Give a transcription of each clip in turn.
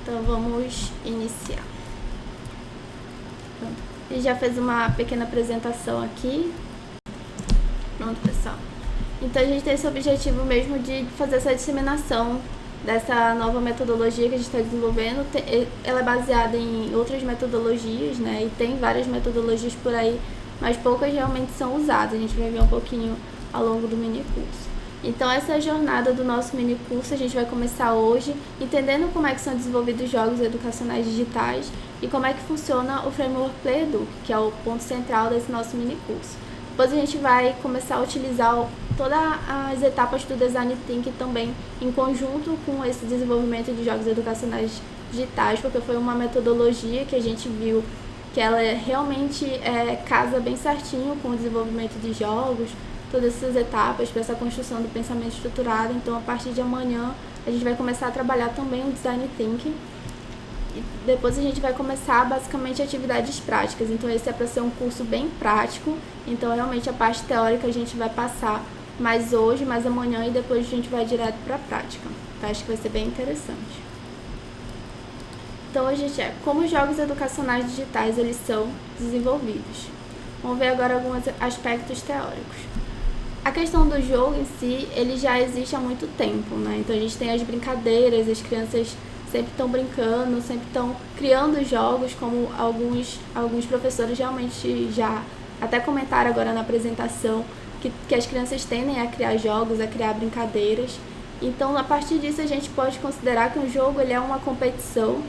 Então vamos iniciar. Pronto. Ele já fez uma pequena apresentação aqui. Pronto, pessoal. Então a gente tem esse objetivo mesmo de fazer essa disseminação dessa nova metodologia que a gente está desenvolvendo. Ela é baseada em outras metodologias, né? E tem várias metodologias por aí, mas poucas realmente são usadas. A gente vai ver um pouquinho ao longo do mini curso. Então essa é a jornada do nosso mini curso. A gente vai começar hoje entendendo como é que são desenvolvidos jogos educacionais digitais e como é que funciona o framework PlayEduc, que é o ponto central desse nosso mini curso. Depois a gente vai começar a utilizar todas as etapas do Design Thinking também em conjunto com esse desenvolvimento de jogos educacionais digitais, porque foi uma metodologia que a gente viu que ela realmente casa bem certinho com o desenvolvimento de jogos, todas essas etapas para essa construção do pensamento estruturado. Então, a partir de amanhã, a gente vai começar a trabalhar também o Design Thinking. E depois a gente vai começar, basicamente, atividades práticas. Então, esse é para ser um curso bem prático. Então, realmente, a parte teórica a gente vai passar mais hoje, mais amanhã, e depois a gente vai direto para a prática. Então, acho que vai ser bem interessante. Então, a gente como os jogos educacionais digitais eles são desenvolvidos. Vamos ver agora alguns aspectos teóricos. A questão do jogo em si, ele já existe há muito tempo, né? Então a gente tem as brincadeiras, as crianças sempre estão brincando, sempre estão criando jogos, como alguns professores realmente já até comentaram agora na apresentação, que as crianças tendem a criar jogos, a criar brincadeiras. Então, a partir disso, a gente pode considerar que um jogo ele é uma competição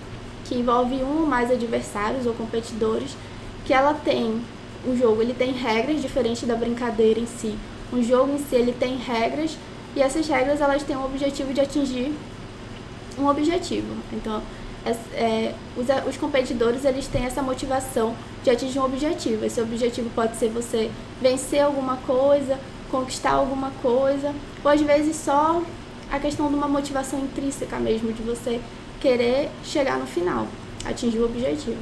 que envolve um ou mais adversários ou competidores, que ela tem, o jogo ele tem regras diferentes da brincadeira em si. Um jogo em si ele tem regras e essas regras elas têm o objetivo de atingir um objetivo. Então, os competidores eles têm essa motivação de atingir um objetivo. Esse objetivo pode ser você vencer alguma coisa, conquistar alguma coisa, ou às vezes só a questão de uma motivação intrínseca mesmo, de você querer chegar no final, atingir o objetivo.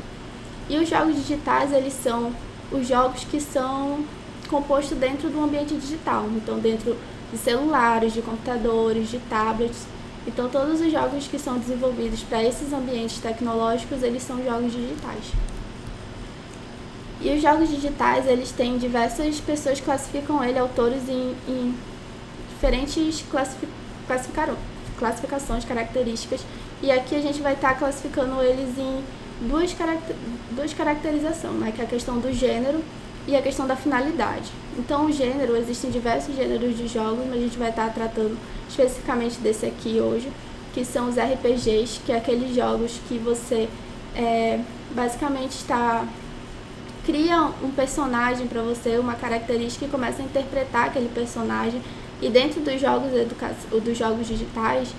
E os jogos digitais, eles são os jogos que são compostos dentro do ambiente digital, então dentro de celulares, de computadores, de tablets. Então todos os jogos que são desenvolvidos para esses ambientes tecnológicos, eles são jogos digitais. E os jogos digitais, eles têm diversas pessoas que classificam ele, autores em diferentes classificações, características, e aqui a gente vai estar classificando eles em duas caracterizações, né, que é a questão do gênero e a questão da finalidade. Então, o gênero, existem diversos gêneros de jogos, mas a gente vai estar tratando especificamente desse aqui hoje, que são os RPGs, que é aqueles jogos que você basicamente cria um personagem para você, uma característica, e começa a interpretar aquele personagem. E dentro dos jogos digitais,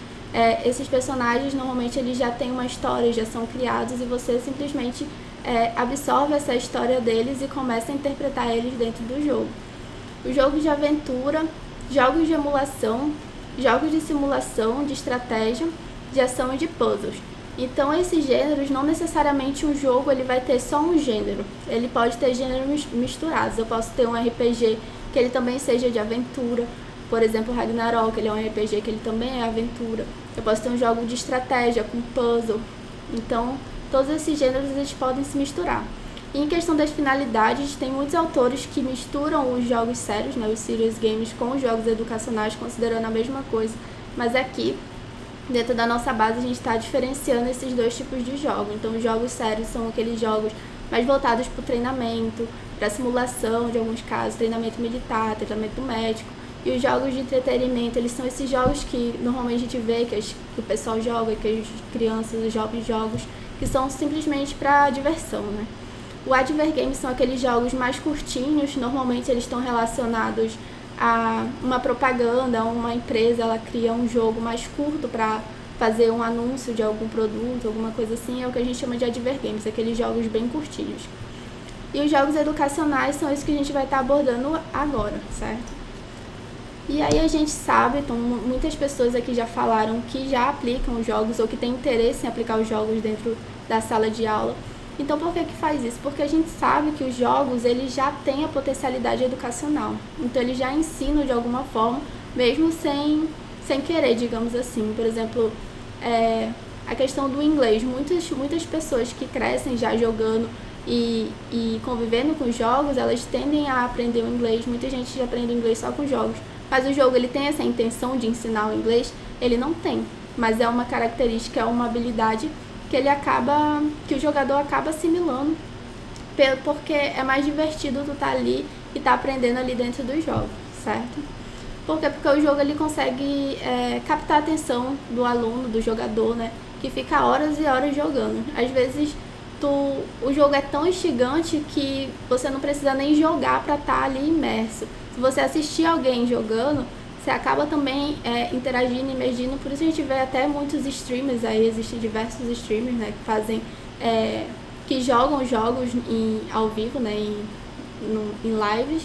esses personagens normalmente eles já têm uma história, já são criados, e você simplesmente absorve essa história deles e começa a interpretar eles dentro do jogo. Os jogos de aventura, jogos de emulação, jogos de simulação, de estratégia, de ação e de puzzles. Então, esses gêneros, não necessariamente um jogo ele vai ter só um gênero, ele pode ter gêneros misturados. Eu posso ter um RPG que ele também seja de aventura, por exemplo, Ragnarok, ele é um RPG que ele também é aventura. Eu posso ter um jogo de estratégia com puzzle. Então, todos esses gêneros eles podem se misturar. E em questão das finalidades, tem muitos autores que misturam os jogos sérios, né, os serious games, com os jogos educacionais, considerando a mesma coisa. Mas aqui, dentro da nossa base, a gente está diferenciando esses dois tipos de jogos. Então, os jogos sérios são aqueles jogos mais voltados para o treinamento, para a simulação, de alguns casos, treinamento militar, treinamento médico. E os jogos de entretenimento, eles são esses jogos que normalmente a gente vê que o pessoal joga, que as crianças, os jovens jogos, que são simplesmente para diversão, né? O advergame são aqueles jogos mais curtinhos, normalmente eles estão relacionados a uma propaganda, uma empresa, ela cria um jogo mais curto para fazer um anúncio de algum produto, alguma coisa assim, é o que a gente chama de advergames, aqueles jogos bem curtinhos. E os jogos educacionais são isso que a gente vai estar abordando agora, certo? E aí a gente sabe, então muitas pessoas aqui já falaram que já aplicam os jogos ou que têm interesse em aplicar os jogos dentro da sala de aula. Então por que faz isso? Porque a gente sabe que os jogos eles já têm a potencialidade educacional. Então eles já ensinam de alguma forma, mesmo sem querer, digamos assim. Por exemplo, a questão do inglês. Muitas pessoas que crescem já jogando e convivendo com jogos, elas tendem a aprender o inglês. Muita gente já aprende inglês só com jogos. Mas o jogo, ele tem essa intenção de ensinar o inglês? Ele não tem. Mas é uma característica, é uma habilidade que o jogador acaba assimilando, porque é mais divertido tu tá ali e tá aprendendo ali dentro do jogo, certo? Por quê? Porque o jogo ele consegue captar a atenção do aluno, do jogador, né? Que fica horas e horas jogando. Às vezes o jogo é tão instigante que você não precisa nem jogar para estar ali imerso. Se você assistir alguém jogando, você acaba também interagindo, imergindo. Por isso a gente vê até muitos streamers aí, existem diversos streamers, né, que fazem, que jogam jogos ao vivo, né, em lives,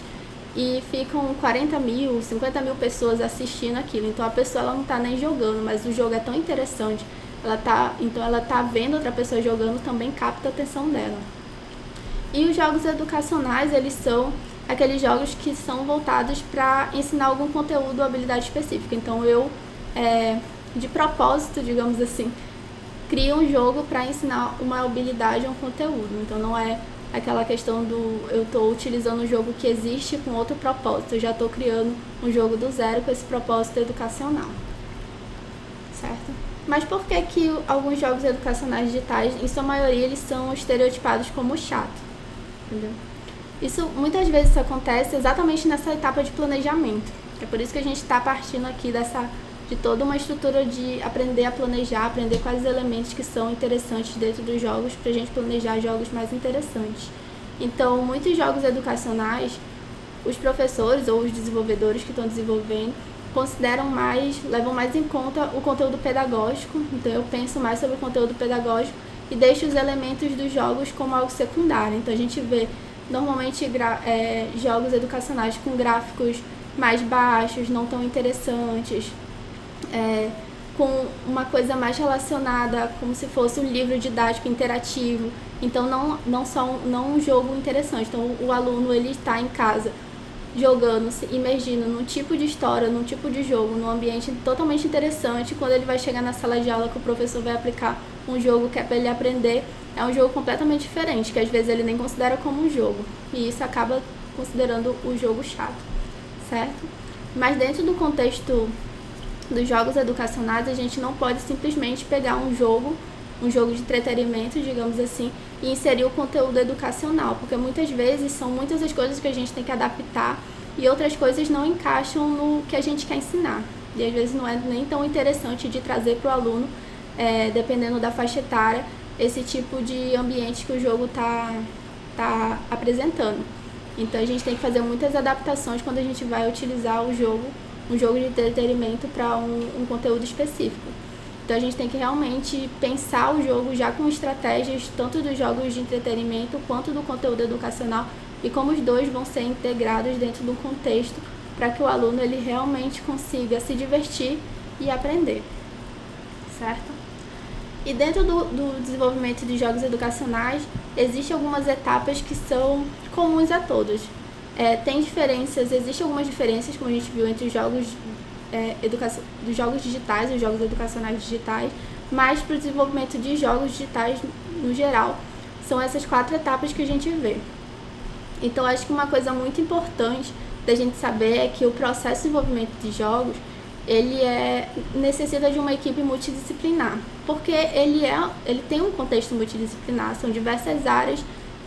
e ficam 40 mil, 50 mil pessoas assistindo aquilo. Então a pessoa ela não está nem jogando, mas o jogo é tão interessante. Então ela tá vendo outra pessoa jogando, também capta a atenção dela. E os jogos educacionais, eles são aqueles jogos que são voltados para ensinar algum conteúdo ou habilidade específica. Então eu, de propósito, digamos assim, crio um jogo para ensinar uma habilidade ou um conteúdo. Então não é aquela questão eu estou utilizando um jogo que existe com outro propósito. Eu já estou criando um jogo do zero com esse propósito educacional. Certo? Mas por que alguns jogos educacionais digitais, em sua maioria, eles são estereotipados como chato? Entendeu? Muitas vezes isso acontece exatamente nessa etapa de planejamento. É por isso que a gente está partindo aqui de toda uma estrutura de aprender a planejar, aprender quais os elementos que são interessantes dentro dos jogos para a gente planejar jogos mais interessantes. Então, muitos jogos educacionais, os professores ou os desenvolvedores que estão desenvolvendo levam mais em conta o conteúdo pedagógico. Então eu penso mais sobre o conteúdo pedagógico e deixo os elementos dos jogos como algo secundário. Então a gente vê normalmente jogos educacionais com gráficos mais baixos, não tão interessantes, com uma coisa mais relacionada como se fosse um livro didático interativo. Então não um jogo interessante. Então o aluno ele está em casa jogando, se imergindo num tipo de história, num tipo de jogo, num ambiente totalmente interessante. Quando ele vai chegar na sala de aula que o professor vai aplicar um jogo que é para ele aprender, é um jogo completamente diferente, que às vezes ele nem considera como um jogo. E isso acaba considerando o jogo chato, certo? Mas dentro do contexto dos jogos educacionais, a gente não pode simplesmente pegar um jogo de entretenimento, digamos assim, e inserir o conteúdo educacional, porque muitas vezes são muitas as coisas que a gente tem que adaptar e outras coisas não encaixam no que a gente quer ensinar. E às vezes não é nem tão interessante de trazer para o aluno, dependendo da faixa etária, esse tipo de ambiente que o jogo tá apresentando. Então a gente tem que fazer muitas adaptações quando a gente vai utilizar um jogo de entretenimento para um conteúdo específico. Então a gente tem que realmente pensar o jogo já com estratégias tanto dos jogos de entretenimento quanto do conteúdo educacional e como os dois vão ser integrados dentro do contexto para que o aluno ele realmente consiga se divertir e aprender, certo? E dentro do desenvolvimento de jogos educacionais existem algumas etapas que são comuns a todos. Existem algumas diferenças, como a gente viu, entre os jogos dos jogos digitais e os jogos educacionais digitais, mas para o desenvolvimento de jogos digitais no geral, são essas 4 etapas que a gente vê. Então acho que uma coisa muito importante da gente saber é que o processo de desenvolvimento de jogos, ele necessita de uma equipe multidisciplinar, porque ele tem um contexto multidisciplinar, são diversas áreas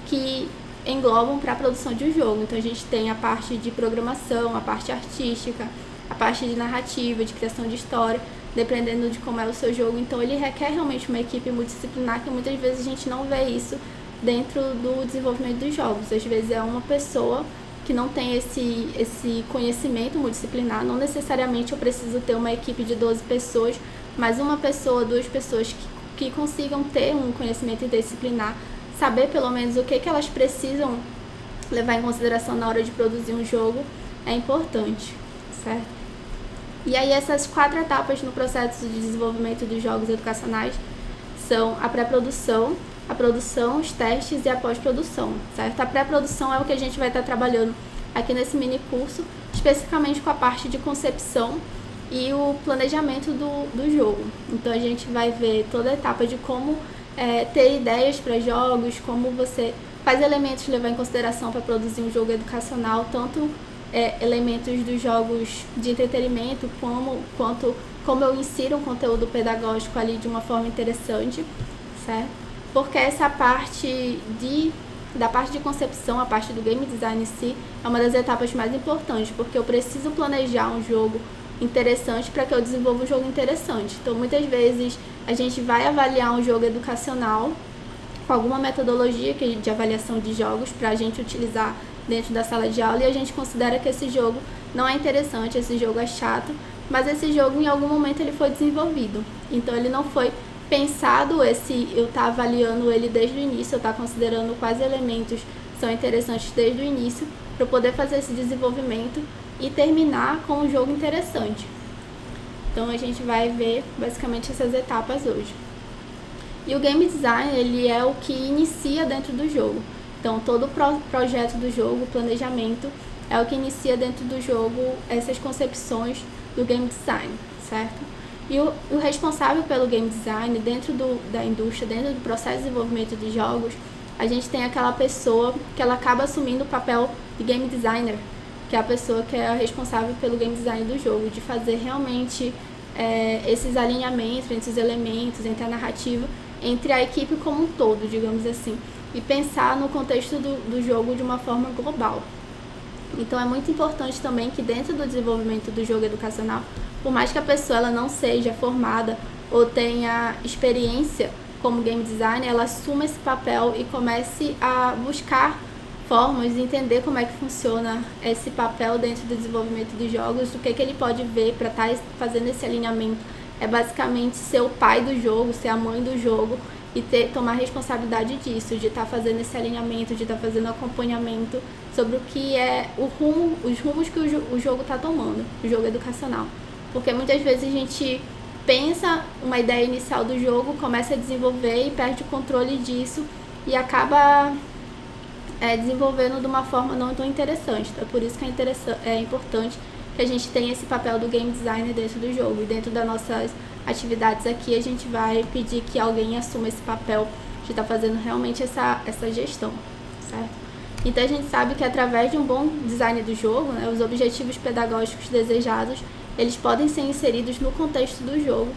que englobam para a produção de um jogo. Então a gente tem a parte de programação, a parte artística, a parte de narrativa, de criação de história, dependendo de como é o seu jogo. Então ele requer realmente uma equipe multidisciplinar, que muitas vezes a gente não vê isso dentro do desenvolvimento dos jogos. Às vezes é uma pessoa que não tem esse conhecimento multidisciplinar. Não necessariamente eu preciso ter uma equipe de 12 pessoas, mas uma pessoa, 2 pessoas que consigam ter um conhecimento interdisciplinar, saber pelo menos o que elas precisam levar em consideração na hora de produzir um jogo é importante, certo? E aí essas 4 etapas no processo de desenvolvimento dos jogos educacionais são a pré-produção, a produção, os testes e a pós-produção, certo? A pré-produção é o que a gente vai estar trabalhando aqui nesse mini curso, especificamente com a parte de concepção e o planejamento do jogo. Então a gente vai ver toda a etapa de como ter ideias para jogos, como você faz elementos levar em consideração para produzir um jogo educacional, tanto elementos dos jogos de entretenimento, quanto como eu insiro um conteúdo pedagógico ali de uma forma interessante, certo? Porque essa parte da parte de concepção, a parte do game design em si, é uma das etapas mais importantes, porque eu preciso planejar um jogo interessante para que eu desenvolva um jogo interessante. Então, muitas vezes, a gente vai avaliar um jogo educacional com alguma metodologia de avaliação de jogos para a gente utilizar dentro da sala de aula e a gente considera que esse jogo não é interessante, esse jogo é chato, mas esse jogo em algum momento ele foi desenvolvido. Então ele não foi pensado, eu estar avaliando ele desde o início, eu estar considerando quais elementos são interessantes desde o início para poder fazer esse desenvolvimento e terminar com um jogo interessante. Então a gente vai ver basicamente essas etapas hoje. E o game design, ele é o que inicia dentro do jogo. Então, todo o projeto do jogo, o planejamento, é o que inicia dentro do jogo essas concepções do game design, certo? E o responsável pelo game design, dentro da indústria, dentro do processo de desenvolvimento de jogos, a gente tem aquela pessoa que ela acaba assumindo o papel de game designer, que é a pessoa que é a responsável pelo game design do jogo, de fazer realmente esses alinhamentos entre os elementos, entre a narrativa, entre a equipe como um todo, digamos assim, e pensar no contexto do jogo de uma forma global. Então é muito importante também que dentro do desenvolvimento do jogo educacional, por mais que a pessoa ela não seja formada ou tenha experiência como game designer, ela assuma esse papel e comece a buscar formas de entender como é que funciona esse papel dentro do desenvolvimento dos jogos, o que ele pode ver para estar fazendo esse alinhamento. É basicamente ser o pai do jogo, ser a mãe do jogo e tomar responsabilidade disso, de estar fazendo esse alinhamento, de estar fazendo acompanhamento sobre o que é os rumos que o jogo está tomando, o jogo educacional. Porque muitas vezes a gente pensa uma ideia inicial do jogo, começa a desenvolver e perde o controle disso e acaba desenvolvendo de uma forma não tão interessante. Então, é por isso que é importante que a gente tenha esse papel do game designer dentro do jogo. E dentro das nossas atividades aqui, a gente vai pedir que alguém assuma esse papel de estar fazendo realmente essa gestão, certo? Então, a gente sabe que através de um bom design do jogo, né, os objetivos pedagógicos desejados, eles podem ser inseridos no contexto do jogo,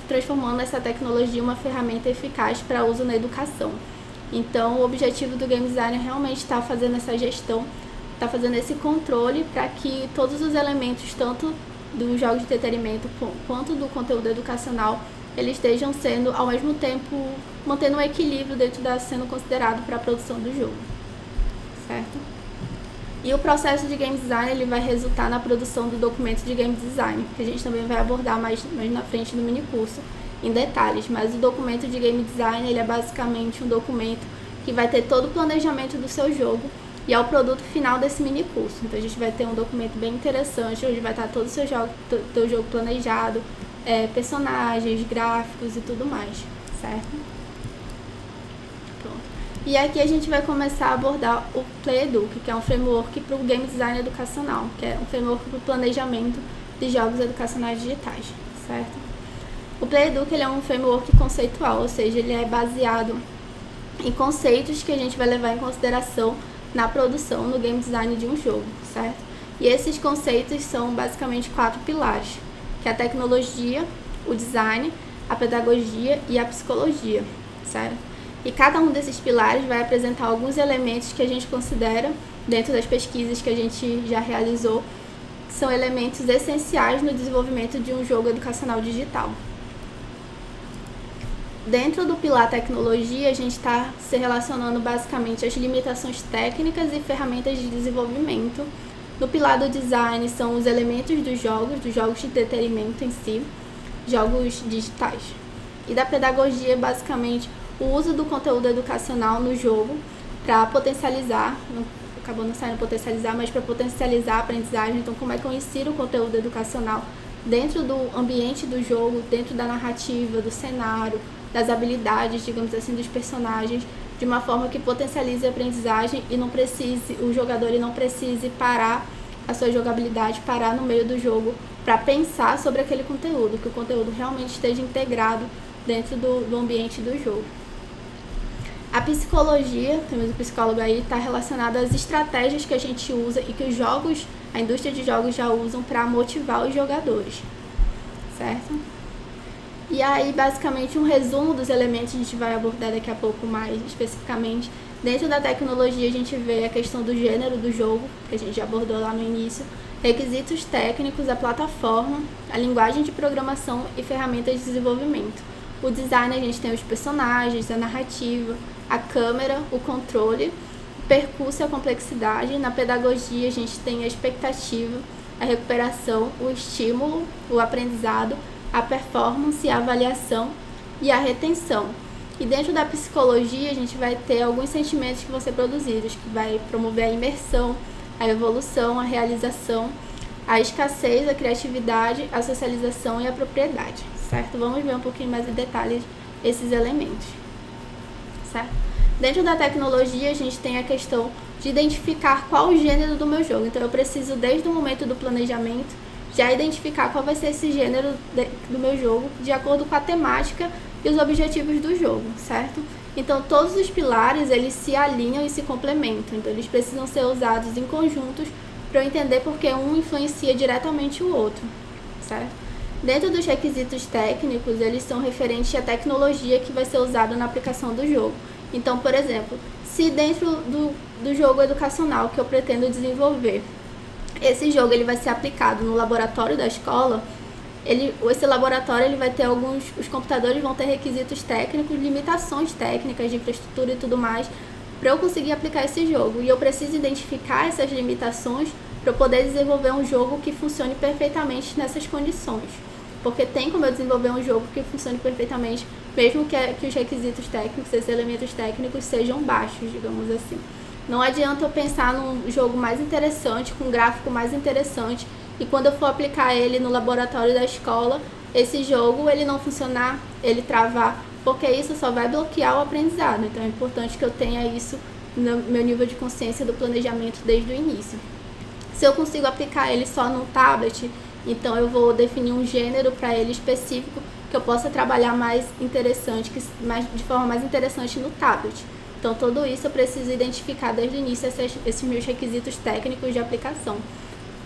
transformando essa tecnologia em uma ferramenta eficaz para uso na educação. Então, o objetivo do game design é realmente estar fazendo essa gestão, estar fazendo esse controle para que todos os elementos, tanto dos jogos de entretenimento quanto do conteúdo educacional, eles estejam sendo, ao mesmo tempo, mantendo um equilíbrio dentro sendo considerado para a produção do jogo, certo? E o processo de game design, ele vai resultar na produção do documento de game design, que a gente também vai abordar mais na frente do minicurso, em detalhes. Mas o documento de game design, ele é basicamente um documento que vai ter todo o planejamento do seu jogo e é o produto final desse minicurso. Então a gente vai ter um documento bem interessante, onde vai estar todo o seu jogo planejado, personagens, gráficos e tudo mais, certo? E aqui a gente vai começar a abordar o PlayEduc, que é um framework para o game design educacional, que é um framework para o planejamento de jogos educacionais digitais, certo? O PlayEduc, ele é um framework conceitual, ou seja, ele é baseado em conceitos que a gente vai levar em consideração na produção, no game design de um jogo, certo? E esses conceitos são basicamente 4 pilares, que é a tecnologia, o design, a pedagogia e a psicologia, certo? E cada um desses pilares vai apresentar alguns elementos que a gente considera, dentro das pesquisas que a gente já realizou, que são elementos essenciais no desenvolvimento de um jogo educacional digital. Dentro do pilar tecnologia, a gente está se relacionando basicamente às limitações técnicas e ferramentas de desenvolvimento. No pilar do design são os elementos dos jogos de entretenimento em si, jogos digitais. E da pedagogia, basicamente, o uso do conteúdo educacional no jogo para potencializar, acabou não saindo potencializar, mas para potencializar a aprendizagem. Então, como é que eu insiro o conteúdo educacional dentro do ambiente do jogo, dentro da narrativa, do cenário, das habilidades, digamos assim, dos personagens, de uma forma que potencialize a aprendizagem e o jogador não precise parar a sua jogabilidade, parar no meio do jogo para pensar sobre aquele conteúdo, que o conteúdo realmente esteja integrado dentro do ambiente do jogo. A psicologia, temos o psicólogo aí, está relacionada às estratégias que a gente usa e que a indústria de jogos já usam para motivar os jogadores, certo? E aí, basicamente, um resumo dos elementos a gente vai abordar daqui a pouco mais especificamente. Dentro da tecnologia, a gente vê a questão do gênero do jogo, que a gente já abordou lá no início, requisitos técnicos, a plataforma, a linguagem de programação e ferramentas de desenvolvimento. O design, a gente tem os personagens, a narrativa, a câmera, o controle, o percurso e a complexidade. Na pedagogia, a gente tem a expectativa, a recuperação, o estímulo, o aprendizado, a performance, a avaliação e a retenção. E dentro da psicologia, a gente vai ter alguns sentimentos que vão ser produzidos, que vai promover a imersão, a evolução, a realização, a escassez, a criatividade, a socialização e a propriedade, certo? Vamos ver um pouquinho mais em detalhes esses elementos, certo? Dentro da tecnologia, a gente tem a questão de identificar qual o gênero do meu jogo. Então, eu preciso, desde o momento do planejamento, já identificar qual vai ser esse gênero do meu jogo, de acordo com a temática e os objetivos do jogo, certo? Então, todos os pilares, eles se alinham e se complementam. Então, eles precisam ser usados em conjuntos para eu entender porque um influencia diretamente o outro, certo? Dentro dos requisitos técnicos, eles são referentes à tecnologia que vai ser usada na aplicação do jogo. Então, por exemplo, se dentro do jogo educacional que eu pretendo desenvolver, esse jogo ele vai ser aplicado no laboratório da escola, esse laboratório ele vai ter os computadores vão ter requisitos técnicos, limitações técnicas de infraestrutura e tudo mais, para eu conseguir aplicar esse jogo. E eu preciso identificar essas limitações para eu poder desenvolver um jogo que funcione perfeitamente nessas condições. Porque tem como eu desenvolver um jogo que funcione perfeitamente, mesmo que os requisitos técnicos, esses elementos técnicos sejam baixos, digamos assim. Não adianta eu pensar num jogo mais interessante, com um gráfico mais interessante, e quando eu for aplicar ele no laboratório da escola, esse jogo ele não funcionar, ele travar, porque isso só vai bloquear o aprendizado. Então é importante que eu tenha isso no meu nível de consciência do planejamento desde o início. Se eu consigo aplicar ele só no tablet, então eu vou definir um gênero para ele específico que eu possa trabalhar mais interessante, de forma mais interessante no tablet. Então, tudo isso eu preciso identificar desde o início esses meus requisitos técnicos de aplicação.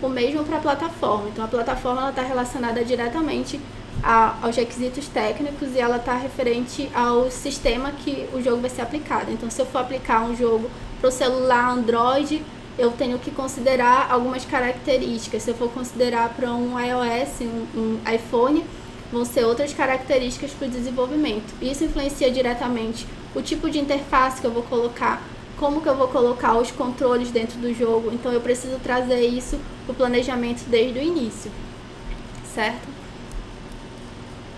O mesmo para a plataforma. Então, a plataforma está relacionada diretamente aos requisitos técnicos e ela está referente ao sistema que o jogo vai ser aplicado. Então, se eu for aplicar um jogo para o celular Android, eu tenho que considerar algumas características. Se eu for considerar para um iOS, um iPhone, vão ser outras características para o desenvolvimento. Isso influencia diretamente o tipo de interface que eu vou colocar, como que eu vou colocar os controles dentro do jogo. Então, eu preciso trazer isso para o planejamento desde o início, certo?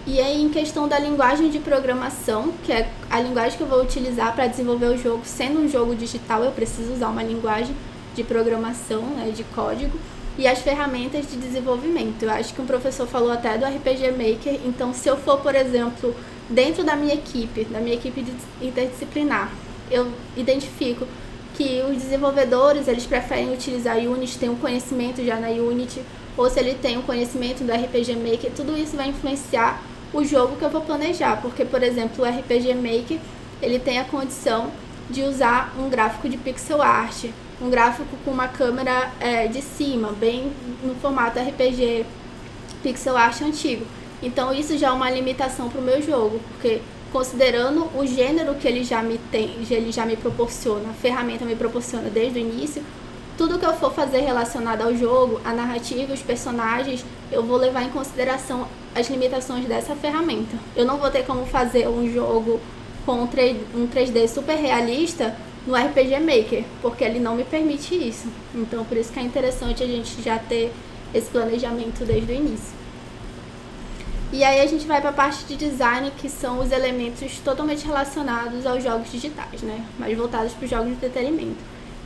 E aí, em questão da linguagem de programação, que é a linguagem que eu vou utilizar para desenvolver o jogo, sendo um jogo digital, eu preciso usar uma linguagem de programação, né, de código, e as ferramentas de desenvolvimento. Eu acho que um professor falou até do RPG Maker. Então, se eu for, por exemplo, dentro da minha equipe interdisciplinar, eu identifico que os desenvolvedores, eles preferem utilizar Unity, tem um conhecimento já na Unity, ou se ele tem um conhecimento do RPG Maker, tudo isso vai influenciar o jogo que eu vou planejar. Porque, por exemplo, o RPG Maker, ele tem a condição de usar um gráfico de pixel art, um gráfico com uma câmera de cima, bem no formato RPG pixel art antigo. Então isso já é uma limitação para o meu jogo, porque considerando o gênero que ele já me proporciona, a ferramenta me proporciona desde o início, tudo que eu for fazer relacionado ao jogo, a narrativa, os personagens, eu vou levar em consideração as limitações dessa ferramenta. Eu não vou ter como fazer um jogo com um 3D super realista no RPG Maker, porque ele não me permite isso. Então, por isso que é interessante a gente já ter esse planejamento desde o início. E aí a gente vai para a parte de design, que são os elementos totalmente relacionados aos jogos digitais, né? Mais voltados para os jogos de entretenimento.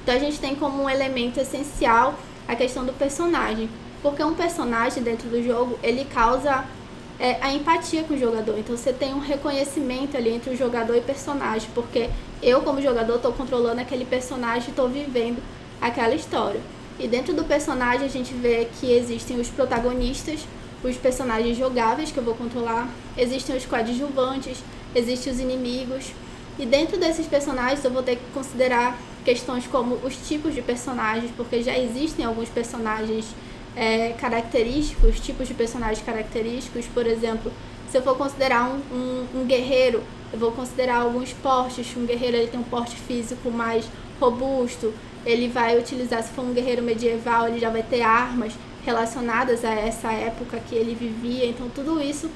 Então, a gente tem como um elemento essencial a questão do personagem, porque um personagem dentro do jogo, ele causa a empatia com o jogador. Então, você tem um reconhecimento ali entre o jogador e o personagem, porque eu, como jogador, estou controlando aquele personagem e estou vivendo aquela história. E dentro do personagem a gente vê que existem os protagonistas, os personagens jogáveis que eu vou controlar, existem os coadjuvantes, existem os inimigos. E dentro desses personagens eu vou ter que considerar questões como os tipos de personagens, porque já existem alguns personagens característicos, tipos de personagens característicos. Por exemplo, se eu for considerar um guerreiro, eu vou considerar alguns portes. Um guerreiro ele tem um porte físico mais robusto, ele vai utilizar, se for um guerreiro medieval, ele já vai ter armas relacionadas a essa época que ele vivia. Então tudo isso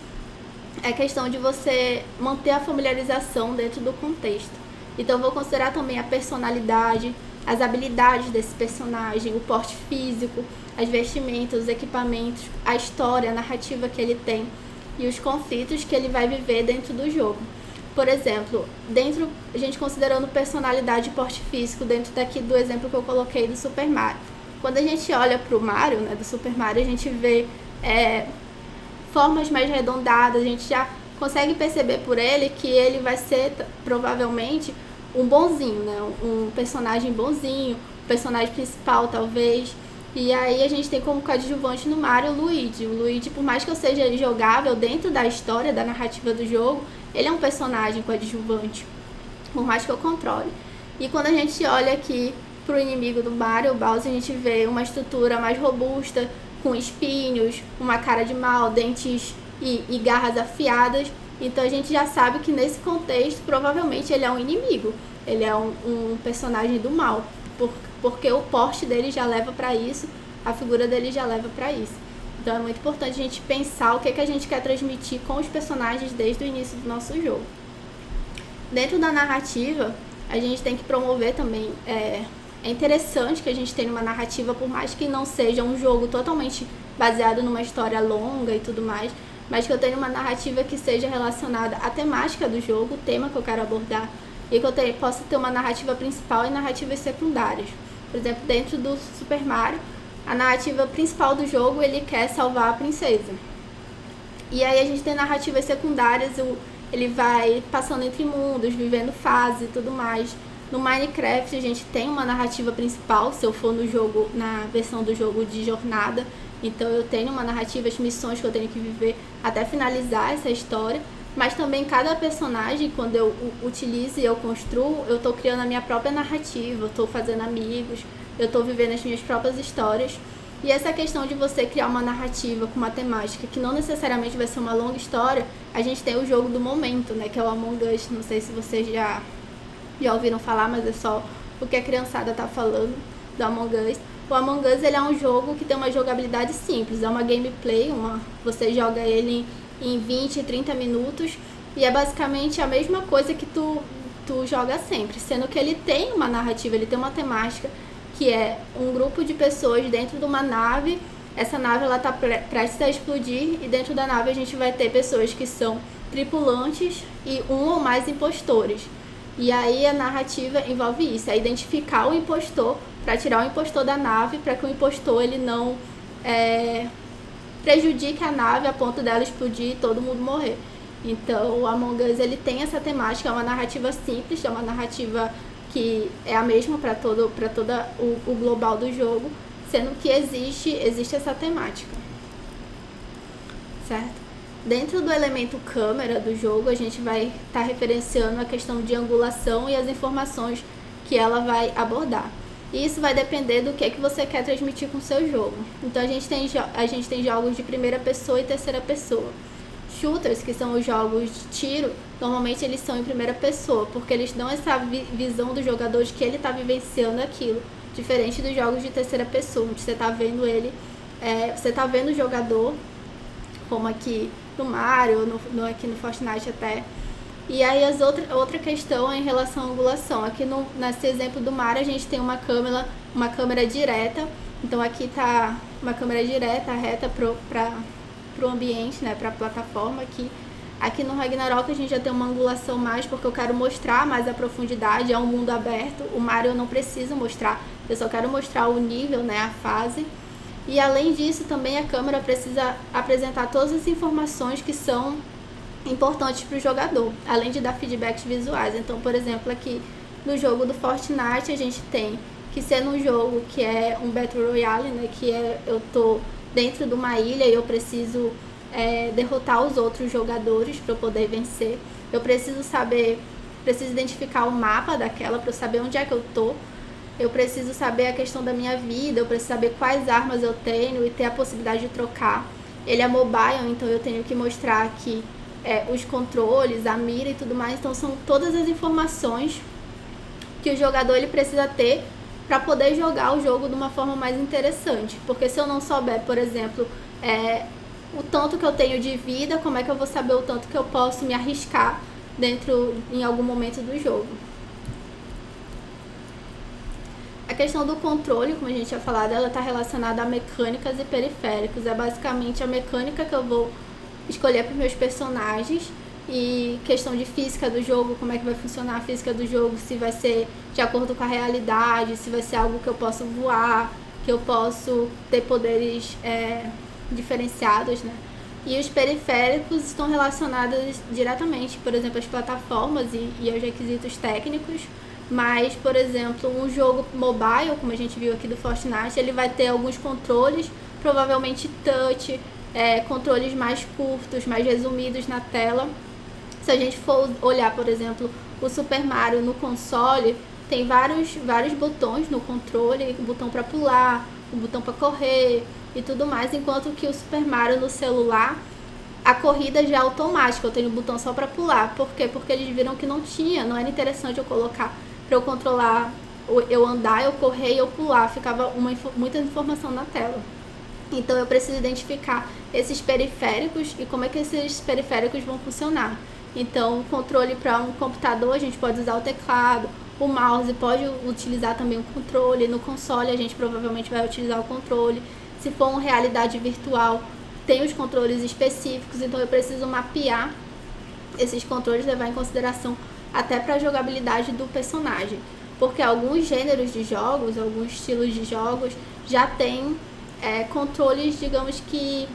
é questão de você manter a familiarização dentro do contexto. Então eu vou considerar também a personalidade, as habilidades desse personagem, o porte físico, as vestimentas, os equipamentos, a história, a narrativa que ele tem e os conflitos que ele vai viver dentro do jogo. Por exemplo, a gente considerando personalidade e porte físico dentro daqui do exemplo que eu coloquei do Super Mario. Quando a gente olha para o Mario, né, do Super Mario, a gente vê formas mais arredondadas, a gente já consegue perceber por ele que ele vai ser provavelmente um bonzinho, né, um personagem bonzinho, o personagem principal talvez. E aí a gente tem como coadjuvante no Mario o Luigi. O Luigi, por mais que eu seja jogável dentro da história, da narrativa do jogo, ele é um personagem coadjuvante, por mais que eu controle. E quando a gente olha aqui pro inimigo do Mario, o Bowser, a gente vê uma estrutura mais robusta, com espinhos, uma cara de mal, dentes e garras afiadas. Então a gente já sabe que nesse contexto, provavelmente ele é um inimigo. Ele é um personagem do mal, porque o porte dele já leva para isso, a figura dele já leva para isso. Então é muito importante a gente pensar o que a gente quer transmitir com os personagens desde o início do nosso jogo. Dentro da narrativa, a gente tem que promover também, é interessante que a gente tenha uma narrativa, por mais que não seja um jogo totalmente baseado numa história longa e tudo mais, mas que eu tenha uma narrativa que seja relacionada à temática do jogo, o tema que eu quero abordar, e que eu possa ter uma narrativa principal e narrativas secundárias. Por exemplo, dentro do Super Mario, a narrativa principal do jogo, ele quer salvar a princesa. E aí a gente tem narrativas secundárias, ele vai passando entre mundos, vivendo fase e tudo mais. No Minecraft a gente tem uma narrativa principal, se eu for no jogo, na versão do jogo de jornada. Então eu tenho uma narrativa, as missões que eu tenho que viver até finalizar essa história. Mas também cada personagem, quando eu utilizo e eu construo, eu estou criando a minha própria narrativa, eu estou fazendo amigos, eu estou vivendo as minhas próprias histórias. E essa questão de você criar uma narrativa com uma temática que não necessariamente vai ser uma longa história, a gente tem o jogo do momento, né, que é o Among Us. Não sei se vocês já ouviram falar, mas é só o que a criançada tá falando do Among Us. O Among Us ele é um jogo que tem uma jogabilidade simples, é uma gameplay, você joga ele em 20, 30 minutos e é basicamente a mesma coisa que tu joga sempre, sendo que ele tem uma narrativa, ele tem uma temática que é um grupo de pessoas dentro de uma nave. Essa nave ela tá prestes a explodir e dentro da nave a gente vai ter pessoas que são tripulantes e um ou mais impostores. E aí a narrativa envolve isso, é identificar o impostor para tirar o impostor da nave, para que o impostor ele não prejudique a nave a ponto dela explodir e todo mundo morrer. Então o Among Us ele tem essa temática, é uma narrativa simples, é uma narrativa que é a mesma para todo o global do jogo, sendo que existe essa temática, certo? Dentro do elemento câmera do jogo, a gente vai estar referenciando a questão de angulação e as informações que ela vai abordar. E isso vai depender do que você quer transmitir com o seu jogo. Então a gente tem jogos de primeira pessoa e terceira pessoa. Shooters, que são os jogos de tiro, normalmente eles são em primeira pessoa, porque eles dão essa visão do jogador de que ele está vivenciando aquilo, diferente dos jogos de terceira pessoa, onde você está vendo você está vendo o jogador, como aqui no Mario, aqui no Fortnite até. E aí outra questão é em relação à angulação. Aqui nesse exemplo do Mario a gente tem uma câmera direta. Então aqui tá uma câmera direta, reta pro ambiente, né, pra plataforma aqui. Aqui no Ragnarok a gente já tem uma angulação mais, porque eu quero mostrar mais a profundidade, é um mundo aberto. O Mario eu não preciso mostrar, eu só quero mostrar o nível, né, a fase. E além disso, também a câmera precisa apresentar todas as informações que são importantes para o jogador, além de dar feedbacks visuais. Então, por exemplo, aqui no jogo do Fortnite, a gente tem que sendo um jogo que é um Battle Royale, né, eu tô dentro de uma ilha e eu preciso derrotar os outros jogadores para eu poder vencer. Eu preciso identificar o mapa daquela para eu saber onde é que eu tô. Eu preciso saber a questão da minha vida, eu preciso saber quais armas eu tenho e ter a possibilidade de trocar. Ele é mobile, então eu tenho que mostrar aqui os controles, a mira e tudo mais. Então são todas as informações que o jogador ele precisa ter para poder jogar o jogo de uma forma mais interessante. Porque se eu não souber, por exemplo, o tanto que eu tenho de vida, como é que eu vou saber o tanto que eu posso me arriscar em algum momento do jogo? A questão do controle, como a gente tinha falado, ela está relacionada a mecânicas e periféricos. É basicamente a mecânica que eu vou escolher para os meus personagens e questão de física do jogo, como é que vai funcionar a física do jogo, se vai ser de acordo com a realidade, se vai ser algo que eu posso voar, que eu posso ter poderes diferenciados, né? E os periféricos estão relacionados diretamente, por exemplo, às plataformas e aos requisitos técnicos. Mas, por exemplo, um jogo mobile, como a gente viu aqui do Fortnite, ele vai ter alguns controles, provavelmente touch, controles mais curtos, mais resumidos na tela. Se a gente for olhar, por exemplo, o Super Mario no console, tem vários botões no controle, o botão para pular, o botão para correr e tudo mais, enquanto que o Super Mario no celular, a corrida já é automática, eu tenho o botão só para pular. Por quê? Porque eles viram que não era interessante eu colocar para eu controlar, eu andar, eu correr e eu pular, ficava muita informação na tela. Então eu preciso identificar esses periféricos e como é que esses periféricos vão funcionar. Então, o controle para um computador, a gente pode usar o teclado, o mouse pode utilizar também o controle, no console a gente provavelmente vai utilizar o controle. Se for uma realidade virtual, tem os controles específicos, então eu preciso mapear esses controles, levar em consideração até para a jogabilidade do personagem, porque alguns gêneros de jogos, alguns estilos de jogos já tem controles, digamos que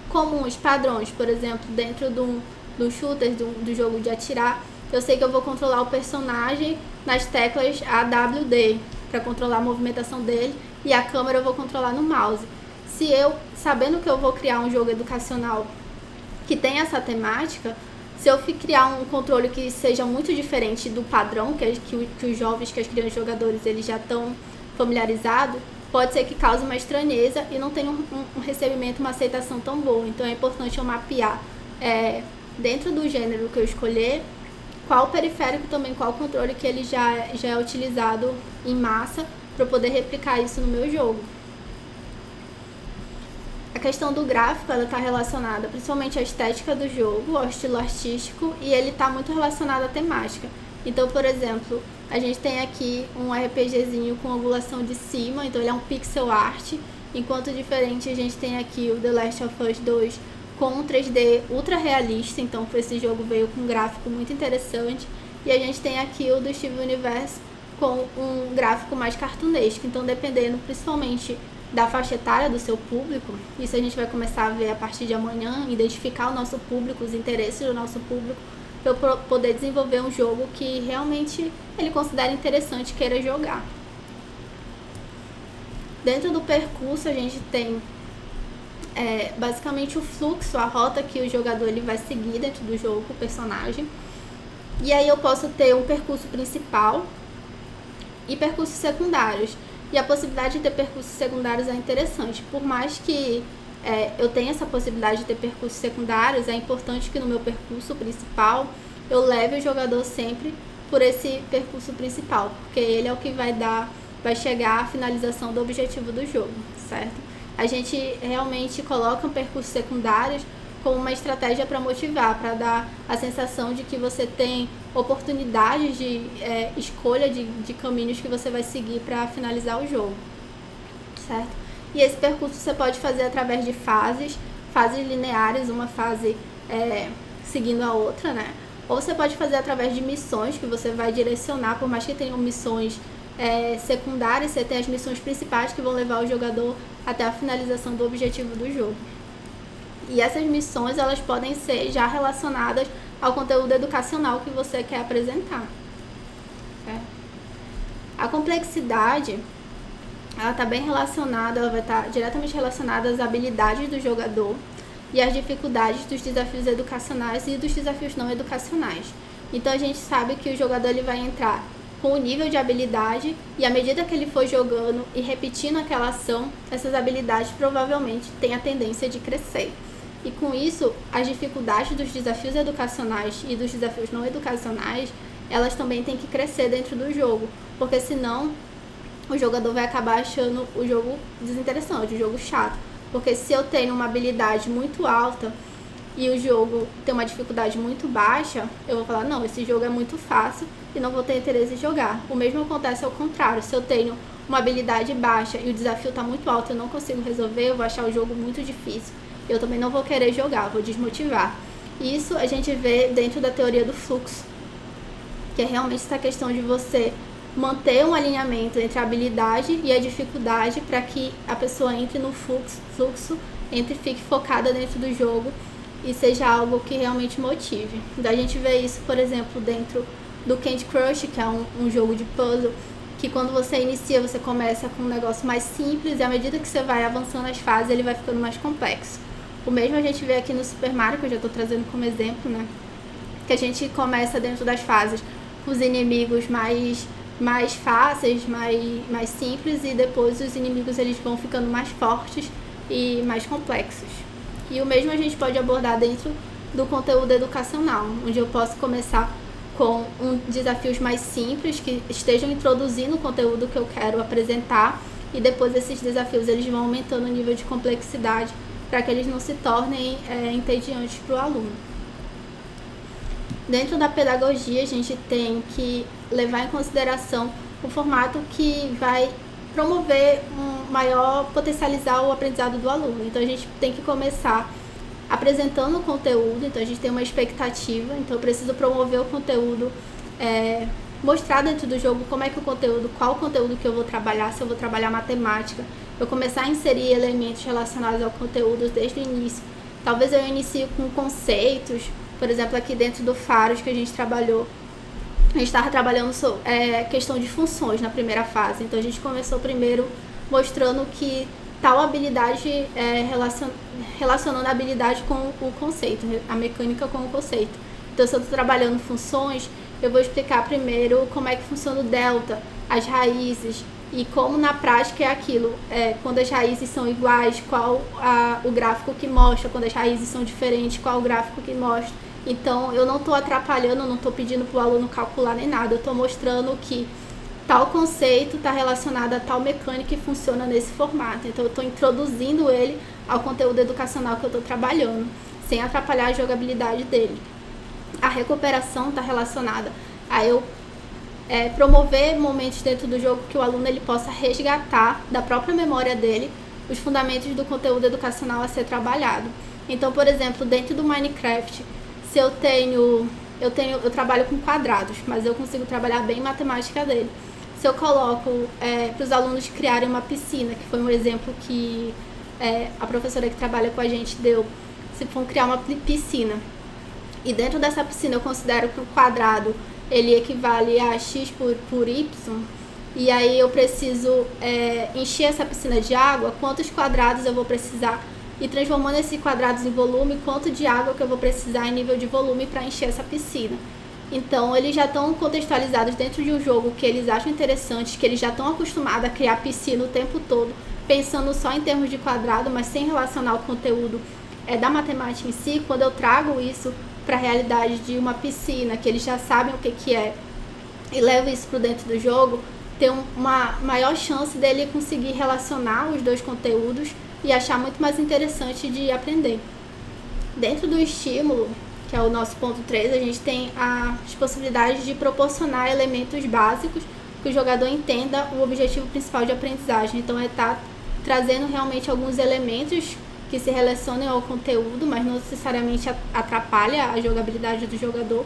comuns, padrões. Por exemplo, dentro do shooter, do jogo de atirar, eu sei que eu vou controlar o personagem nas teclas AWD para controlar a movimentação dele, e a câmera eu vou controlar no mouse. Se eu, sabendo que eu vou criar um jogo educacional que tem essa temática, se eu criar um controle que seja muito diferente do padrão que os jovens, que as crianças jogadores, eles já estão familiarizados, pode ser que cause uma estranheza e não tenha um recebimento, uma aceitação tão boa. Então é importante eu mapear dentro do gênero que eu escolher, qual periférico também, qual controle que ele já é utilizado em massa para eu poder replicar isso no meu jogo. A questão do gráfico, ela está relacionada principalmente à estética do jogo, ao estilo artístico, e ele está muito relacionado à temática. Então, por exemplo, a gente tem aqui um RPGzinho com angulação de cima, então ele é um pixel art, enquanto diferente a gente tem aqui o The Last of Us 2 com um 3D ultra realista, então esse jogo veio com um gráfico muito interessante, e a gente tem aqui o do Steven Universe com um gráfico mais cartunesco, então dependendo principalmente da faixa etária do seu público, isso a gente vai começar a ver a partir de amanhã, identificar o nosso público, os interesses do nosso público, para eu poder desenvolver um jogo que realmente ele considere interessante e queira jogar. Dentro do percurso a gente tem basicamente o fluxo, a rota que o jogador ele vai seguir dentro do jogo, o personagem. E aí eu posso ter um percurso principal e percursos secundários. E a possibilidade de ter percursos secundários é interessante. Por mais que eu tenha essa possibilidade de ter percursos secundários, é importante que no meu percurso principal eu leve o jogador sempre por esse percurso principal, porque ele é o que vai chegar à finalização do objetivo do jogo, certo? A gente realmente coloca percursos secundários como uma estratégia para motivar, para dar a sensação de que você tem oportunidades de escolha de caminhos que você vai seguir para finalizar o jogo, certo? E esse percurso você pode fazer através de fases lineares, uma fase seguindo a outra, né? Ou você pode fazer através de missões que você vai direcionar, por mais que tenham missões secundárias, você tem as missões principais que vão levar o jogador até a finalização do objetivo do jogo. E essas missões, elas podem ser já relacionadas ao conteúdo educacional que você quer apresentar. Certo? A complexidade, ela está bem relacionada, ela vai estar diretamente relacionada às habilidades do jogador e às dificuldades dos desafios educacionais e dos desafios não educacionais. Então a gente sabe que o jogador ele vai entrar com o nível de habilidade e à medida que ele for jogando e repetindo aquela ação, essas habilidades provavelmente têm a tendência de crescer. E com isso, as dificuldades dos desafios educacionais e dos desafios não educacionais, elas também têm que crescer dentro do jogo, porque senão o jogador vai acabar achando o jogo desinteressante, o jogo chato. Porque se eu tenho uma habilidade muito alta e o jogo tem uma dificuldade muito baixa, eu vou falar, não, esse jogo é muito fácil e não vou ter interesse em jogar. O mesmo acontece ao contrário, se eu tenho uma habilidade baixa e o desafio está muito alto e eu não consigo resolver, eu vou achar o jogo muito difícil. Eu também não vou querer jogar, vou desmotivar. Isso a gente vê dentro da teoria do fluxo, que é realmente essa questão de você manter um alinhamento entre a habilidade e a dificuldade para que a pessoa entre no fluxo, fique focada dentro do jogo e seja algo que realmente motive. Então a gente vê isso, por exemplo, dentro do Candy Crush, que é um jogo de puzzle, que quando você inicia, você começa com um negócio mais simples e à medida que você vai avançando as fases, ele vai ficando mais complexo. O mesmo a gente vê aqui no Super Mario, que eu já estou trazendo como exemplo, né? Que a gente começa dentro das fases com os inimigos mais fáceis, mais simples, e depois os inimigos eles vão ficando mais fortes e mais complexos. E o mesmo a gente pode abordar dentro do conteúdo educacional, onde eu posso começar com desafios mais simples, que estejam introduzindo o conteúdo que eu quero apresentar, e depois esses desafios eles vão aumentando o nível de complexidade para que eles não se tornem entediantes para o aluno. Dentro da pedagogia, a gente tem que levar em consideração o formato que vai promover potencializar o aprendizado do aluno. Então a gente tem que começar apresentando o conteúdo, então a gente tem uma expectativa, então eu preciso promover o conteúdo, mostrar dentro do jogo qual o conteúdo que eu vou trabalhar, se eu vou trabalhar matemática, eu começar a inserir elementos relacionados ao conteúdo desde o início. Talvez eu inicie com conceitos, por exemplo, aqui dentro do Faros que a gente trabalhou, a gente estava trabalhando questão de funções na primeira fase. Então a gente começou primeiro mostrando que tal habilidade relacionando a habilidade com o conceito, a mecânica com o conceito. Então se eu estou trabalhando funções, eu vou explicar primeiro como é que funciona o delta, as raízes, e como na prática é aquilo, quando as raízes são iguais, qual o gráfico que mostra, quando as raízes são diferentes, qual o gráfico que mostra. Então eu não estou atrapalhando, não estou pedindo para o aluno calcular nem nada, eu estou mostrando que tal conceito está relacionado a tal mecânica e funciona nesse formato. Então eu estou introduzindo ele ao conteúdo educacional que eu estou trabalhando, sem atrapalhar a jogabilidade dele. A recuperação está relacionada a eu promover momentos dentro do jogo que o aluno ele possa resgatar da própria memória dele os fundamentos do conteúdo educacional a ser trabalhado. Então, por exemplo, dentro do Minecraft, se eu trabalho com quadrados, mas eu consigo trabalhar bem matemática dele. Se eu coloco para os alunos criarem uma piscina, que foi um exemplo que a professora que trabalha com a gente deu, se for criar uma piscina, e dentro dessa piscina eu considero que o quadrado ele equivale a x por y, e aí eu preciso encher essa piscina de água, quantos quadrados eu vou precisar, e transformando esses quadrados em volume, quanto de água que eu vou precisar em nível de volume para encher essa piscina. Então eles já estão contextualizados dentro de um jogo que eles acham interessante, que eles já estão acostumados a criar piscina o tempo todo, pensando só em termos de quadrado, mas sem relacionar o conteúdo da matemática em si. Quando eu trago isso para a realidade de uma piscina, que eles já sabem o que é, e levo isso para dentro do jogo, tem uma maior chance dele conseguir relacionar os dois conteúdos e achar muito mais interessante de aprender. Dentro do estímulo, que é o nosso ponto 3, a gente tem as possibilidades de proporcionar elementos básicos que o jogador entenda o objetivo principal de aprendizagem. Então, estar trazendo realmente alguns elementos que se relacionem ao conteúdo, mas não necessariamente atrapalha a jogabilidade do jogador,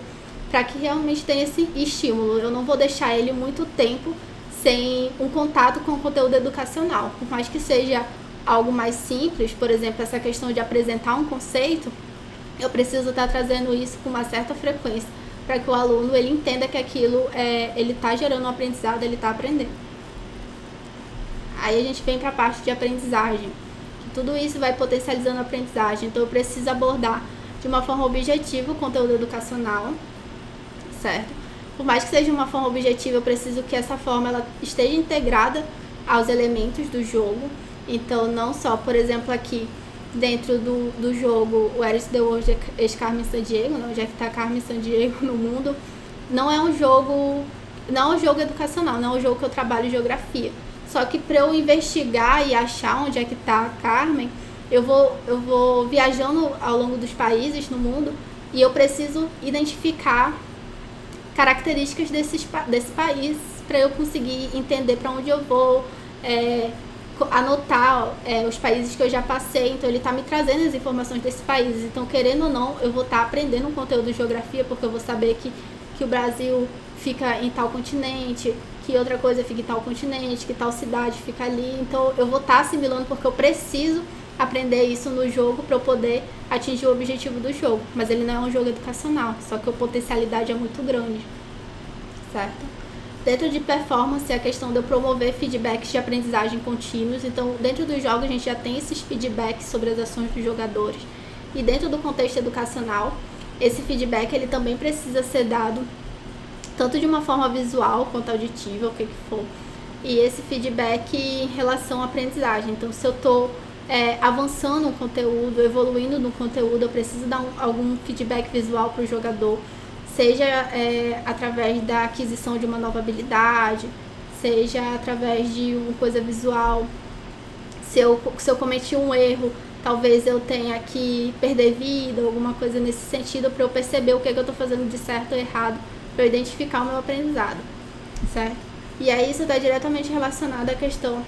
para que realmente tenha esse estímulo. Eu não vou deixar ele muito tempo sem um contato com o conteúdo educacional. Por mais que seja algo mais simples, por exemplo, essa questão de apresentar um conceito, eu preciso estar trazendo isso com uma certa frequência, para que o aluno ele entenda que aquilo ele está gerando um aprendizado, ele está aprendendo. Aí a gente vem para a parte de aprendizagem. Tudo isso vai potencializando a aprendizagem. Então eu preciso abordar de uma forma objetiva o conteúdo educacional, certo? Por mais que seja uma forma objetiva, eu preciso que essa forma ela esteja integrada aos elementos do jogo. Então, não só, por exemplo, aqui dentro do jogo Where is the World is Carmen Sandiego, né? Onde é que está Carmen Sandiego no mundo, não é um jogo educacional, não é um jogo que eu trabalho geografia. Só que para eu investigar e achar onde é que está a Carmen, eu vou viajando ao longo dos países no mundo e eu preciso identificar características desse país para eu conseguir entender para onde eu vou, anotar os países que eu já passei. Então ele está me trazendo as informações desses países. Então, querendo ou não, eu vou estar aprendendo um conteúdo de geografia, porque eu vou saber que o Brasil fica em tal continente, que outra coisa fica em tal continente, que tal cidade fica ali. Então eu vou estar assimilando, porque eu preciso aprender isso no jogo para eu poder atingir o objetivo do jogo. Mas ele não é um jogo educacional, só que a potencialidade é muito grande, certo? Dentro de performance, a questão de eu promover feedbacks de aprendizagem contínuos. Então, dentro dos jogos, a gente já tem esses feedbacks sobre as ações dos jogadores. E dentro do contexto educacional, esse feedback ele também precisa ser dado tanto de uma forma visual quanto auditiva, o que for. E esse feedback em relação à aprendizagem. Então, se eu estou avançando no conteúdo, evoluindo no conteúdo, eu preciso dar algum feedback visual para o jogador, seja através da aquisição de uma nova habilidade, seja através de uma coisa visual. Se eu cometi um erro, talvez eu tenha que perder vida, alguma coisa nesse sentido, para eu perceber o que eu estou fazendo de certo ou errado, para eu identificar o meu aprendizado, certo? E aí isso está diretamente relacionado à questão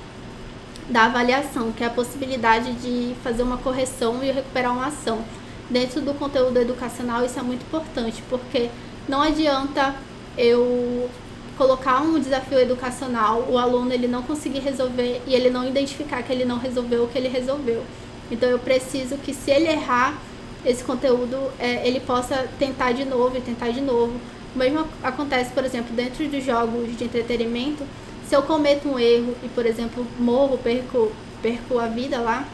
da avaliação, que é a possibilidade de fazer uma correção e recuperar uma ação. Dentro do conteúdo educacional isso é muito importante, porque não adianta eu colocar um desafio educacional, o aluno ele não conseguir resolver e ele não identificar que ele não resolveu o que ele resolveu. Então eu preciso que, se ele errar esse conteúdo, ele possa tentar de novo e tentar de novo. O mesmo acontece, por exemplo, dentro dos jogos de entretenimento. Se eu cometo um erro e, por exemplo, morro, perco a vida lá,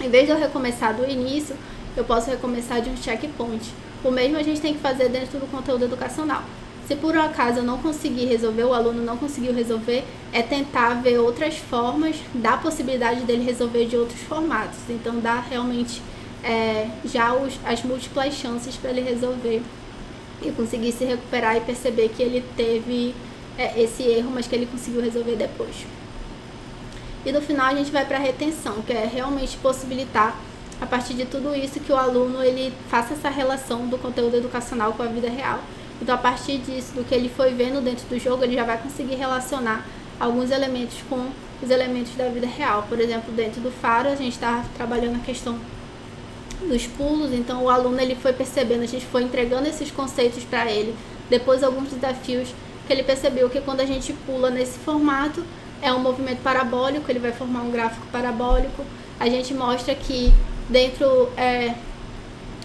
em vez de eu recomeçar do início, eu posso recomeçar de um checkpoint. O mesmo a gente tem que fazer dentro do conteúdo educacional. Se por um acaso eu não conseguir resolver, o aluno não conseguiu resolver, é tentar ver outras formas, dar a possibilidade dele resolver de outros formatos. Então, dá realmente as múltiplas chances para ele resolver e conseguir se recuperar e perceber que ele teve esse erro, mas que ele conseguiu resolver depois. E no final a gente vai para a retenção, que é realmente possibilitar, a partir de tudo isso, que o aluno ele faça essa relação do conteúdo educacional com a vida real. Então, a partir disso, do que ele foi vendo dentro do jogo, ele já vai conseguir relacionar alguns elementos com os elementos da vida real. Por exemplo, dentro do Faro, a gente está trabalhando a questão dos pulos. Então, o aluno ele foi percebendo, a gente foi entregando esses conceitos para ele. Depois, alguns desafios que ele percebeu que quando a gente pula nesse formato, é um movimento parabólico, ele vai formar um gráfico parabólico. A gente mostra que dentro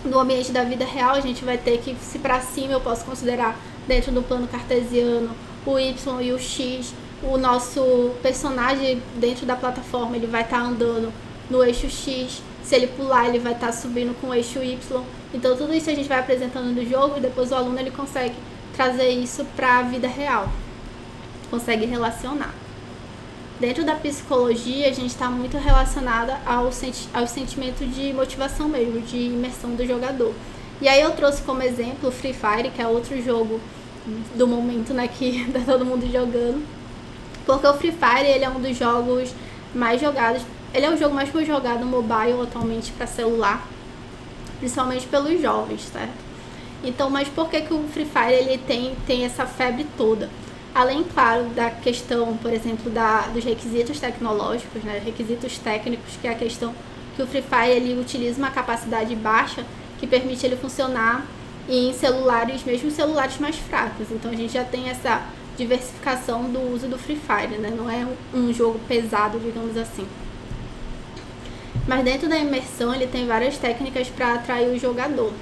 no ambiente da vida real, a gente vai ter que, se para cima eu posso considerar dentro do plano cartesiano o Y e o X, o nosso personagem dentro da plataforma ele vai estar andando no eixo X, se ele pular ele vai estar subindo com o eixo Y. Então tudo isso a gente vai apresentando no jogo e depois o aluno ele consegue trazer isso para a vida real, consegue relacionar. Dentro da psicologia, a gente está muito relacionada ao sentimento de motivação mesmo, de imersão do jogador. E aí eu trouxe como exemplo o Free Fire, que é outro jogo do momento, né, que tá todo mundo jogando. Porque o Free Fire, ele é um dos jogos mais jogados, ele é o jogo mais jogado mobile atualmente para celular, principalmente pelos jovens, certo? Então, mas por que o Free Fire ele tem essa febre toda? Além, claro, da questão, por exemplo, dos requisitos tecnológicos, né, requisitos técnicos, que é a questão que o Free Fire ele utiliza uma capacidade baixa que permite ele funcionar em celulares, mesmo celulares mais fracos. Então a gente já tem essa diversificação do uso do Free Fire, né? Não é um jogo pesado, digamos assim. Mas dentro da imersão ele tem várias técnicas para atrair o jogador.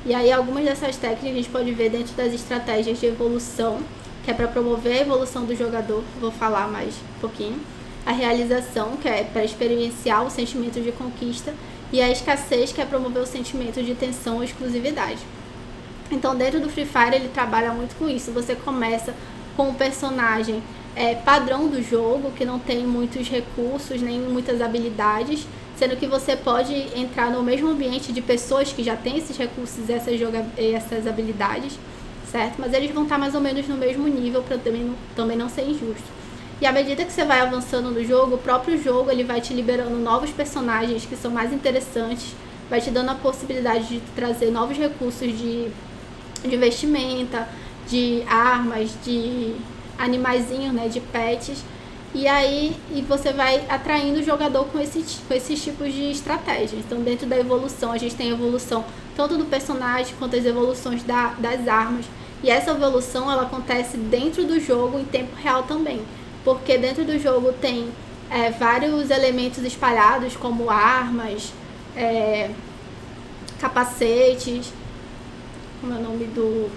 E aí algumas dessas técnicas a gente pode ver dentro das estratégias de evolução, que é para promover a evolução do jogador, vou falar mais um pouquinho. a realização, que é para experienciar o sentimento de conquista, e a escassez, que é promover o sentimento de tensão ou exclusividade. Então, dentro do Free Fire, ele trabalha muito com isso. Você começa com um personagem padrão do jogo, que não tem muitos recursos, nem muitas habilidades, sendo que você pode entrar no mesmo ambiente de pessoas que já têm esses recursos e essas habilidades, certo? Mas eles vão estar mais ou menos no mesmo nível, para também não ser injusto. E à medida que você vai avançando no jogo, o próprio jogo ele vai te liberando novos personagens que são mais interessantes, vai te dando a possibilidade de trazer novos recursos de vestimenta, de armas, de animaizinhos, né, de pets. E aí você vai atraindo o jogador com esses tipos de estratégia. Então, dentro da evolução, a gente tem a evolução tanto do personagem quanto as evoluções das armas. E essa evolução ela acontece dentro do jogo em tempo real também. Porque dentro do jogo tem vários elementos espalhados, como armas, capacetes, como é o nome do...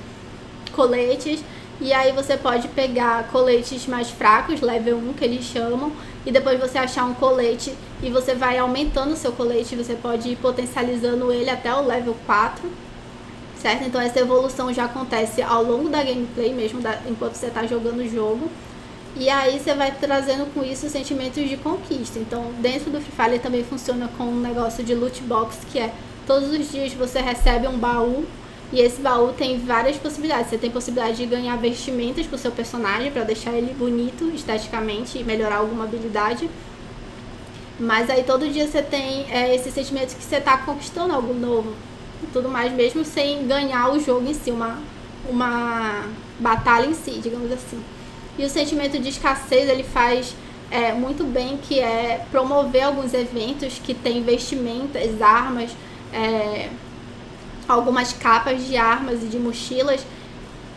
coletes. E aí você pode pegar coletes mais fracos, level 1 que eles chamam, e depois você achar um colete e você vai aumentando o seu colete, você pode ir potencializando ele até o level 4, certo? Então essa evolução já acontece ao longo da gameplay mesmo, enquanto você está jogando o jogo. E aí você vai trazendo com isso sentimentos de conquista. Então dentro do Free Fire ele também funciona com um negócio de loot box, que é todos os dias você recebe um baú. E esse baú tem várias possibilidades. Você tem possibilidade de ganhar vestimentas pro seu personagem para deixar ele bonito esteticamente e melhorar alguma habilidade. Mas aí todo dia você tem esse sentimento que você está conquistando algo novo e tudo mais, mesmo sem ganhar o jogo em si, uma batalha em si, digamos assim. E o sentimento de escassez ele faz muito bem, que é promover alguns eventos que tem vestimentas, armas, algumas capas de armas e de mochilas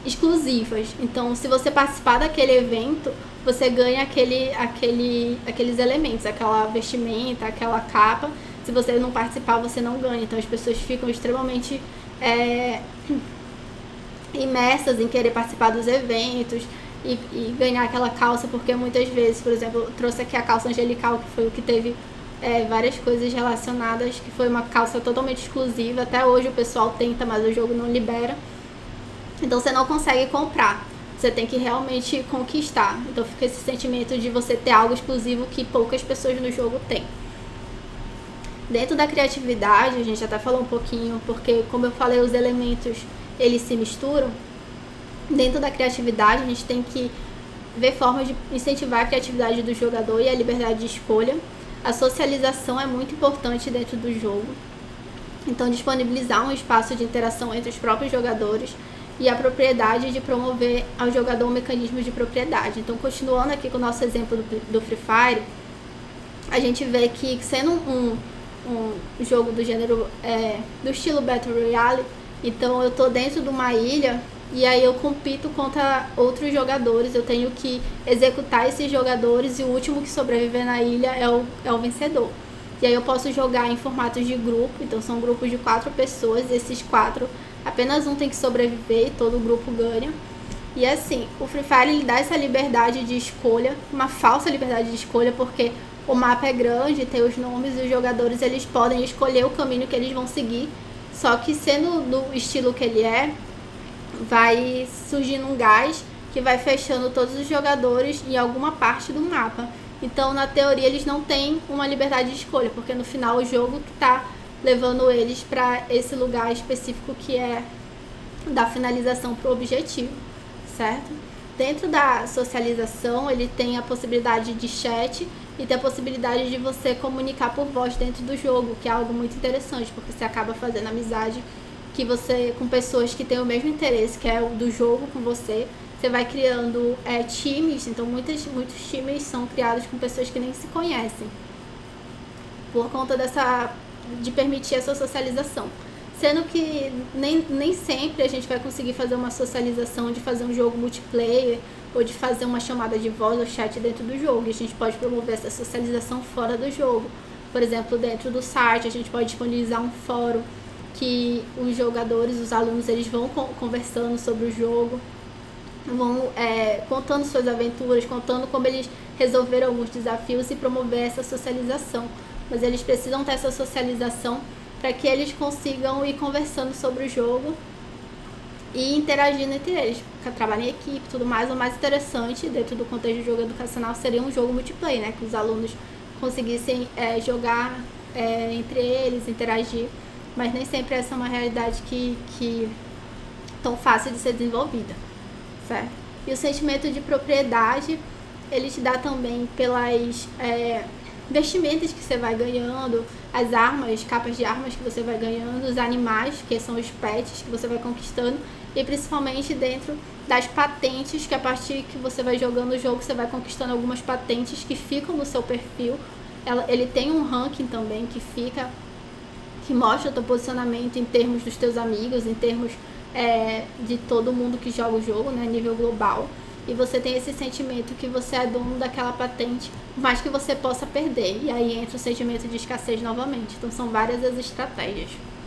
exclusivas. Então, se você participar daquele evento, você ganha aqueles elementos, aquela vestimenta, aquela capa. Se você não participar, você não ganha. Então, as pessoas ficam extremamente imersas em querer participar dos eventos e ganhar aquela calça, porque muitas vezes, por exemplo, eu trouxe aqui a calça angelical, que foi o que teve várias coisas relacionadas, que foi uma calça totalmente exclusiva. Até hoje o pessoal tenta, mas o jogo não libera. Então você não consegue comprar, você tem que realmente conquistar. Então fica esse sentimento de você ter algo exclusivo que poucas pessoas no jogo têm. Dentro da criatividade, a gente até falou um pouquinho, porque como eu falei, os elementos eles se misturam. Dentro da criatividade, a gente tem que ver formas de incentivar a criatividade do jogador e a liberdade de escolha. A socialização é muito importante dentro do jogo. Então, disponibilizar um espaço de interação entre os próprios jogadores e a propriedade de promover ao jogador um mecanismo de propriedade. Então, continuando aqui com o nosso exemplo do Free Fire, a gente vê que, sendo um jogo do gênero do estilo Battle Royale, então eu tô dentro de uma ilha e aí eu compito contra outros jogadores, eu tenho que executar esses jogadores e o último que sobreviver na ilha é o vencedor. E aí eu posso jogar em formatos de grupo, então são grupos de 4 pessoas, e esses 4, apenas um tem que sobreviver e todo o grupo ganha. E assim, o Free Fire ele dá essa liberdade de escolha, uma falsa liberdade de escolha, porque o mapa é grande, tem os nomes e os jogadores eles podem escolher o caminho que eles vão seguir, só que sendo do estilo que ele vai surgindo um gás que vai fechando todos os jogadores em alguma parte do mapa. Então, na teoria, eles não têm uma liberdade de escolha, porque no final o jogo que está levando eles para esse lugar específico que é da finalização para o objetivo, certo? Dentro da socialização, ele tem a possibilidade de chat e tem a possibilidade de você comunicar por voz dentro do jogo, que é algo muito interessante, porque você acaba fazendo amizade com pessoas que têm o mesmo interesse, que é o do jogo com você. Você vai criando times, então muitos times são criados com pessoas que nem se conhecem, por conta de permitir essa socialização. Sendo que nem sempre a gente vai conseguir fazer uma socialização de fazer um jogo multiplayer ou de fazer uma chamada de voz ou chat dentro do jogo. E a gente pode promover essa socialização fora do jogo. Por exemplo, dentro do site a gente pode disponibilizar um fórum que os jogadores, os alunos, eles vão conversando sobre o jogo. vão contando suas aventuras, contando como eles resolveram alguns desafios e promover essa socialização. Mas eles precisam ter essa socialização para que eles consigam ir conversando sobre o jogo e interagindo entre eles, trabalhar em equipe e tudo mais. O mais interessante dentro do contexto de jogo educacional seria um jogo multiplayer, né? Que os alunos conseguissem jogar entre eles, interagir, mas nem sempre essa é uma realidade que tão fácil de ser desenvolvida, certo? E o sentimento de propriedade, ele te dá também pelas vestimentas que você vai ganhando, as armas, capas de armas que você vai ganhando, os animais, que são os pets que você vai conquistando, e principalmente dentro das patentes, que a partir que você vai jogando o jogo, você vai conquistando algumas patentes que ficam no seu perfil. Ele tem um ranking também que mostra o teu posicionamento em termos dos teus amigos, em termos de todo mundo que joga o jogo, né, a nível global. E você tem esse sentimento que você é dono daquela patente, mas que você possa perder. E aí entra o sentimento de escassez novamente. Então são várias as estratégias.